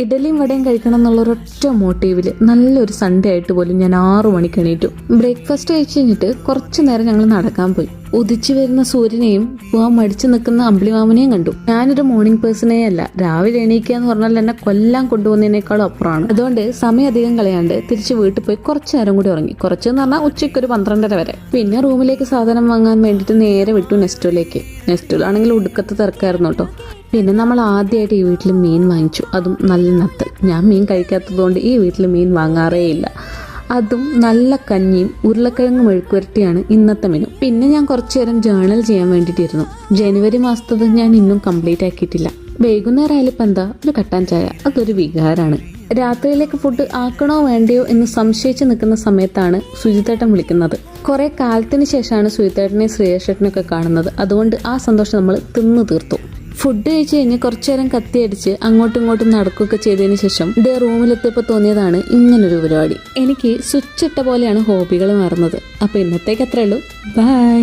ഇഡലിയും വടയും കഴിക്കണം എന്നുള്ള ഒരൊറ്റ മോട്ടീവില് നല്ലൊരു സൺഡേ ആയിട്ട് പോലും ഞാൻ 6 മണിക്ക് എണീറ്റു. ബ്രേക്ക്ഫാസ്റ്റ് കഴിച്ച് കഴിഞ്ഞിട്ട് കുറച്ചു നേരം ഞങ്ങൾ നടക്കാൻ പോയി. ഉദിച്ചു വരുന്ന സൂര്യനെയും പോവാൻ മടിച്ചു നിൽക്കുന്ന അമ്പിളിമാമനെയും കണ്ടു. ഞാനൊരു മോർണിംഗ് പേഴ്സണേ അല്ല. രാവിലെ എണീക്കുക എന്ന് പറഞ്ഞാൽ എന്നെ കൊല്ലാൻ കൊണ്ടുപോകുന്നതിനേക്കാളും അപ്പുറമാണ്. അതുകൊണ്ട് സമയം അധികം കളയാണ്ട് തിരിച്ച് വീട്ടിൽ പോയി കുറച്ചു നേരം കൂടി ഉറങ്ങി. കുറച്ചെന്ന് പറഞ്ഞാൽ ഉച്ചയ്ക്ക് ഒരു 12:30 വരെ. പിന്നെ റൂമിലേക്ക് സാധനം വാങ്ങാൻ വേണ്ടിയിട്ട് നേരെ വിട്ടു നെസ്റ്റോയിലേക്ക്. നെസ്റ്റോയിലാണെങ്കിൽ ഒടുക്കത്തെ തിരക്കായിരുന്നു കേട്ടോ. പിന്നെ നമ്മൾ ആദ്യമായിട്ട് ഈ വീട്ടിൽ മീൻ വാങ്ങിച്ചു. അതും നല്ല നത്തൽ. ഞാൻ മീൻ കഴിക്കാത്തത് കൊണ്ട് ഈ വീട്ടിൽ മീൻ വാങ്ങാറേ ഇല്ല. അതും നല്ല കഞ്ഞിയും ഉരുളക്കിഴങ്ങ് മെഴുക്കുവരട്ടിയാണ് ഇന്നത്തെ മെനു. പിന്നെ ഞാൻ കുറച്ചു നേരം ജേർണൽ ചെയ്യാൻ വേണ്ടിയിട്ടിരുന്നു. ജനുവരി മാസത്തത് ഞാൻ ഇന്നും കംപ്ലീറ്റ് ആക്കിയിട്ടില്ല. വൈകുന്നേരം ആയാലും ഇപ്പം എന്താ ഒരു കട്ടാൻ ചായ, അതൊരു വികാരമാണ്. രാത്രിയിലേക്ക് ഫുഡ് ആക്കണോ വേണ്ടയോ എന്ന് സംശയിച്ച് നിൽക്കുന്ന സമയത്താണ് സുജിത്തേട്ടൻ വിളിക്കുന്നത്. കുറെ കാലത്തിന് ശേഷമാണ് സുജിത്തേട്ടനെയും ശ്രീയേഷേട്ടനൊക്കെ കാണുന്നത്. അതുകൊണ്ട് ആ സന്തോഷം നമ്മൾ തിന്നു തീർത്തു. ഫുഡ് കഴിച്ച് കഴിഞ്ഞ് കുറച്ചു നേരം കത്തിയടിച്ച് അങ്ങോട്ടും ഇങ്ങോട്ടും നടക്കുകയൊക്കെ ചെയ്തതിന് ശേഷം റൂമിലെത്തിയപ്പോൾ തോന്നിയതാണ് ഇങ്ങനൊരു പരിപാടി. എനിക്ക് സ്വിച്ച് ഇട്ട പോലെയാണ് ഹോബികൾ മാറുന്നത്. അപ്പോൾ ഇന്നത്തേക്ക് അത്രേ ഉള്ളൂ. ബൈ.